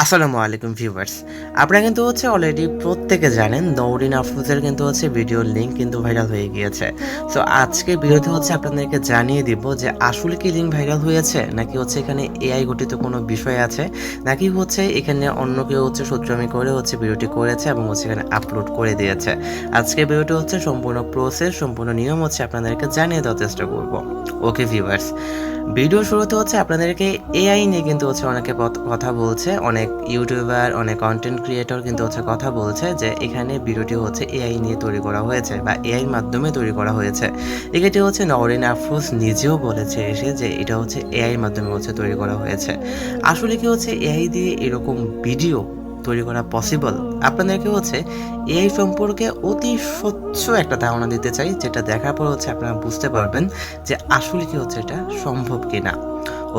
আসসালামু আলাইকুম ভিউয়ার্স। আপনারা কিন্তু অলরেডি প্রত্যেকে জানেন নওরিন আফরোজের কিন্তু ভিডিওর লিঙ্ক কিন্তু ভাইরাল হয়ে গিয়েছে। সো আজকে ভিডিওতে আপনাদেরকে জানিয়ে দিব যে আসলে কি লিঙ্ক ভাইরাল হয়েছে নাকি এখানে এআই ঘটিত কোনো বিষয় আছে নাকি এখানে অন্য কেউ সূত্রামি করে ভিডিওটি করেছে এবং এখানে আপলোড করে দিয়েছে। আজকে ভিডিওটি সম্পূর্ণ প্রসেস সম্পূর্ণ নিয়ম আপনাদেরকে জানিয়ে দেওয়ার চেষ্টা করব। ওকে ভিউয়ার্স, ভিডিও শুরুতে আপনাদেরকে এআই নিয়ে কিন্তু অনেকে কথা বলছে, অনেক ইউটিউবার অনেক কন্টেন্ট ক্রিয়েটর কিন্তু কথা বলছে যে এখানে ভিডিওটি এআই নিয়ে তৈরি করা হয়েছে বা এআই এর মাধ্যমে তৈরি করা হয়েছে। এটি নওরিন আফরোজ নিজেও বলেছে এসে যে এটা এআই এর মাধ্যমে তৈরি করা হয়েছে। আসলে কি এআই দিয়ে এরকম ভিডিও তৈরি করা পসিবল? আপনাদেরকে এআই সম্পর্কে অতি স্বচ্ছ একটা ধারণা দিতে চাই, যেটা দেখার পর আপনারা বুঝতে পারবেন যে আসলে কি এটা সম্ভব কিনা।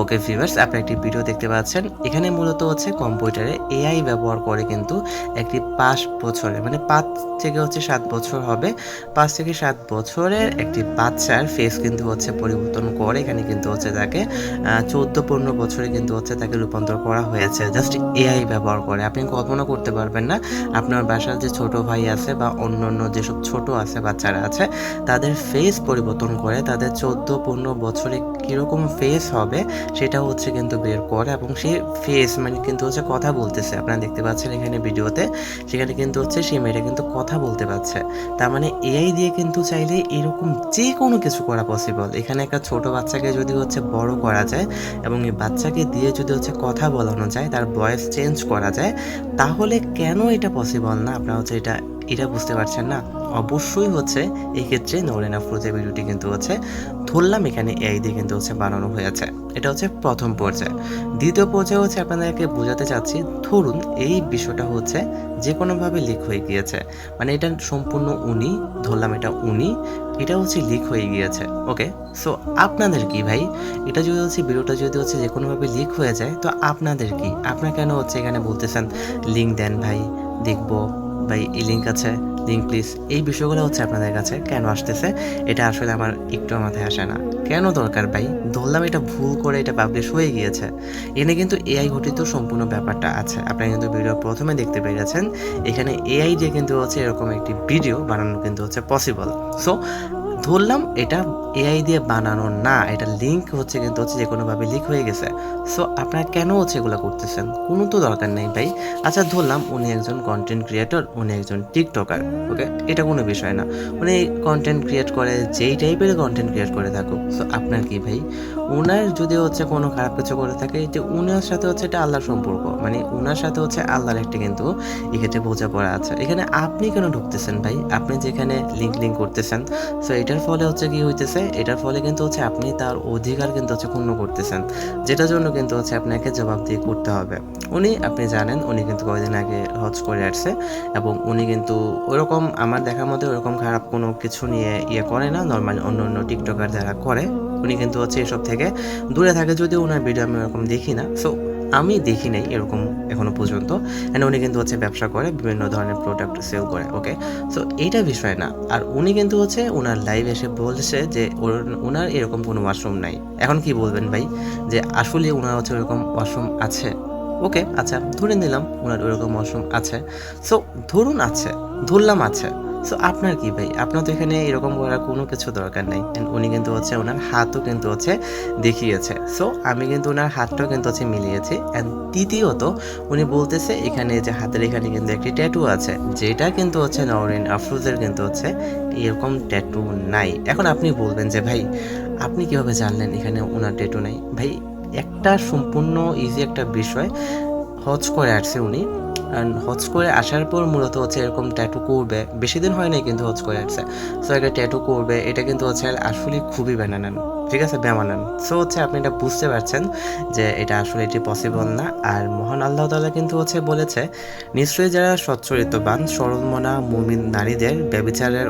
ওকে ভিউয়ার্স, আপনি একটি ভিডিও দেখতে পাচ্ছেন। এখানে মূলত কম্পিউটারে এআই ব্যবহার করে কিন্তু একটি 5 বছরের মানে 5 থেকে 7 বছর হবে, 5 থেকে 7 বছরের একটি বাচ্চার ফেস কিন্তু পরিবর্তন করে এখানে কিন্তু তাকে 14-15 বছরে কিন্তু তাকে রূপান্তর করা হয়েছে জাস্ট এআই ব্যবহার করে। আপনি কল্পনা করতে পারবেন না আপনার বাসার যে ছোট ভাই আছে বা অন্যান্য যেসব ছোট আছে বাচ্চারা আছে তাদের ফেস পরিবর্তন করে তাদের 14-15 বছরে কীরকম ফেস হবে সেটা কিন্তু বের করে, এবং সেই ফেস মানে কিন্তু কথা বলতেছে। আপনারা দেখতে পাচ্ছেন এখানে ভিডিওতে, সেখানে কিন্তু সেই মেয়েটা কিন্তু কথা বলতে পারছে। তার মানে এআই দিয়ে কিন্তু চাইলে এরকম যে কোনো কিছু করা পসিবল। এখানে একটা ছোট বাচ্চাকে যদি বড় করা যায় এবং এই বাচ্চাকে দিয়ে যদি কথা বলানো যায়, তার ভয়েস চেঞ্জ করা যায়, তাহলে কেন এটা পসিবল না? আপনারা এটা বুঝতে পারছেন না? অবশ্যই এই ক্ষেত্রে নওরিন আফরোজের ভিডিওটি কিন্তু ধরলাম এখানে এআই দিয়ে কিন্তু বানানো হয়েছে। এটা প্রথম পর্যায়ে। দ্বিতীয় পর্যায়ে আপনাদেরকে বোঝাতে চাচ্ছি, ধরুন এই বিষয়টা যে কোনোভাবে লিক হয়ে গিয়েছে, মানে এটা সম্পূর্ণ উনি ধরলাম, এটা লিক হয়ে গিয়েছে। ওকে, সো আপনাদের কি ভাই? এটা যদি ভিডিওটা যদি যে কোনোভাবে লিক হয়ে যায়, তো আপনাদের কি? আপনারা কেন এখানে বলতেছেন লিঙ্ক দেন ভাই, দেখবো ভাই, এই লিঙ্ক আছে, লিঙ্ক প্লিজ। এই বিষয়গুলো আপনাদের কাছে কেন আসতেছে? এটা আসলে আমার একটু মাথায় আসে না। কেন দরকার ভাই? ধরলাম এটা ভুল করে এটা পাবলিশ হয়ে গিয়েছে, এখানে কিন্তু এআই ঘটিত সম্পূর্ণ ব্যাপারটা আছে। আপনারা কিন্তু ভিডিও প্রথমে দেখতে পেরেছেন এখানে এআই দিয়ে কিন্তু এরকম একটি ভিডিও বানানো কিন্তু পসিবল। সো ধরলাম এটা এআই দিয়ে বানানো না, এটা লিঙ্ক কিন্তু যে কোনোভাবে লিক হয়ে গেছে। সো আপনারা কেন এগুলো করতেছেন? কোনো তো দরকার নেই ভাই। আচ্ছা ধরলাম উনি একজন কন্টেন্ট ক্রিয়েটর, উনি একজন টিকটকার। ওকে, এটা কোনো বিষয় না, উনি কন্টেন্ট ক্রিয়েট করে, যেই টাইপের কন্টেন্ট ক্রিয়েট করে থাকুক। সো আপনার কি ভাই? ওনার যদি কোনো খারাপ কিছু করে থাকে, যে উনার সাথে এটা আল্লাহর সম্পর্ক, মানে উনার সাথে আল্লাহর একটি কিন্তু এক্ষেত্রে বোঝাপড়া আছে। এখানে আপনি কেন ঢুকতেছেন ভাই? আপনি যেখানে লিঙ্ক করতেছেন, সো এটার ফলে কি হইতেছে? এটার ফলে কিন্তু আপনি তার অধিকার কিন্তু ক্ষুণ্ণ করতেছেন, যেটার জন্য কিন্তু আপনাকে জবাবদিহি করতে হবে। আপনি জানেন উনি কিন্তু কয়েকদিন আগে হজ করে আসছে, এবং উনি কিন্তু ওরকম আমার দেখার মধ্যে ওরকম খারাপ কোনো কিছু নিয়ে করে না। নর্মালি অন্য টিকটকার যারা করে, উনি কিন্তু এসব থেকে দূরে থাকে। যদিও ওনার ভিডিও আমি ওরকম দেখি না, সো আমি দেখি নাই এরকম এখনো পর্যন্ত। অ্যান্ড উনি কিন্তু ব্যবসা করে, বিভিন্ন ধরনের প্রোডাক্ট সেল করে। ওকে, সো এইটা বিষয় না। আর উনি কিন্তু ওনার লাইভ এসে বলছে যে ওনার এরকম কোনো ওয়াশরুম নাই। এখন কি বলবেন ভাই যে আসলে ওনার ওরকম ওয়াশরুম আছে? ওকে, আচ্ছা ধরে নিলাম ওনার ওরকম ওয়াশরুম আছে। সো ধরুন আছে, ধরলাম আছে। সো আপনার কি ভাই? আপনার তো এখানে এরকম করার কোনো কিছু দরকার নাই। অ্যান্ড উনি কিন্তু ওনার হাতও কিন্তু দেখিয়েছে। সো আমি কিন্তু ওনার হাতটাও কিন্তু মিলিয়েছি। অ্যান্ড তৃতীয়ত উনি বলতেছে এখানে যে হাতের এখানে কিন্তু একটি ট্যাটু আছে, যেটা কিন্তু নওরিন আফরোজের কিন্তু এরকম ট্যাটু নাই। এখন আপনি বলবেন যে ভাই আপনি কিভাবে জানলেন এখানে ওনার ট্যাটু নাই? ভাই একটা সম্পূর্ণ ইজি একটা বিষয়, হজ করে আসছে উনি, অ্যান্ড হজ করে আসার পর মূলত এরকম ট্যাটু করবে। বেশি দিন হয় নাই কিন্তু হজ করে আসছে। সো একটা ট্যাটু করবে, এটা কিন্তু আসলে খুবই বানানান, ঠিক আছে, বেমানান। সো আপনি এটা বুঝতে পারছেন যে এটা আসলে এটি পসিবল না। আর মহান আল্লাহ তাআলা কিন্তু বলেছে, নিশ্চয়ই যারা সচ্চরিত্রবান সরলমনা মুমিন নারীদের ব্যভিচারের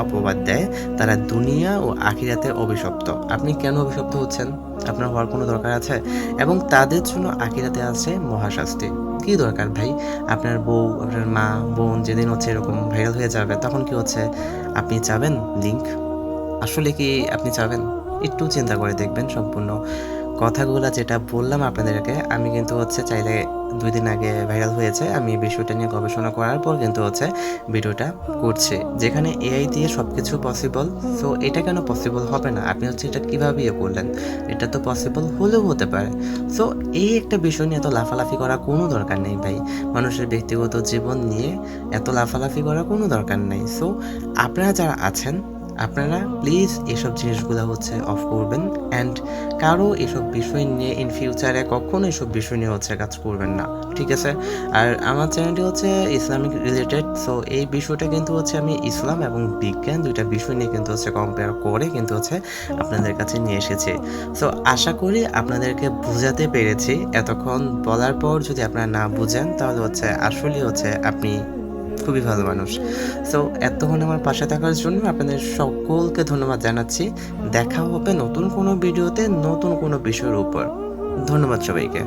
অপবাদ দেয় তারা দুনিয়া ও আখিরাতে অভিশপ্ত। আপনি কেন অভিশপ্ত হচ্ছেন? আপনার হওয়ার কোনো দরকার আছে? এবং তাদের জন্য আখিরাতে আছে মহাশাস্তি। কি দরকার ভাই? আপনার বউ, আপনার মা, বোন যেদিন এরকম ভাইরাল হয়ে যাবে, তখন কি আপনি চাবেন লিঙ্ক? আসলে কি আপনি চাবেন? একটু চিন্তা করে দেখবেন সম্পূর্ণ কথাগুলো যেটা বললাম আপনাদেরকে। আমি কিন্তু চাইলে 2 দিন আগে ভাইরাল হয়েছে। আমি এই বিষয়টা নিয়ে গবেষণা করার পর কিন্তু হচ্ছে ভিডিওটা করছি। যেখানে এআই দিয়ে সবকিছু পসিবল, সো এটা কেন পসিবল হবে না? আপনি হচ্ছে এটা কিভাবে ইয়ে করলেন? এটা তো পসিবল হলেও হতে পারে। সো এই একটা বিষয় নিয়ে এত লাফালাফি করার কোনো দরকার নেই ভাই। মানুষের ব্যক্তিগত জীবন নিয়ে এত লাফালাফি করার কোনো দরকার নেই। সো আপনারা যারা আছেন, আপনারা প্লিজ এসব জিনিসগুলো হচ্ছে অফ করবেন অ্যান্ড কারো এসব বিষয় নিয়ে ইন ফিউচারে কখনো এসব বিষয় নিয়ে হচ্ছে কাজ করবেন না, ঠিক আছে? আর আমার চ্যানেলটি হচ্ছে ইসলামিক রিলেটেড, সো এই বিষয়টা কিন্তু হচ্ছে আমি ইসলাম এবং বিজ্ঞান 2টা বিষয় নিয়ে কিন্তু হচ্ছে কম্পেয়ার করে কিন্তু হচ্ছে আপনাদের কাছে নিয়ে এসেছি। সো আশা করি আপনাদেরকে বোঝাতে পেরেছি। এতক্ষণ বলার পর যদি আপনারা না বুঝেন তাহলে হচ্ছে আসলেই হচ্ছে আপনি খুবই ভালো মানুষ। সো এতক্ষণ আমার পাশে থাকার জন্য আপনাদের সকলকে ধন্যবাদ জানাচ্ছি। দেখা হবে নতুন কোনো ভিডিওতে নতুন কোনো বিষয়ের উপর। ধন্যবাদ সবাইকে।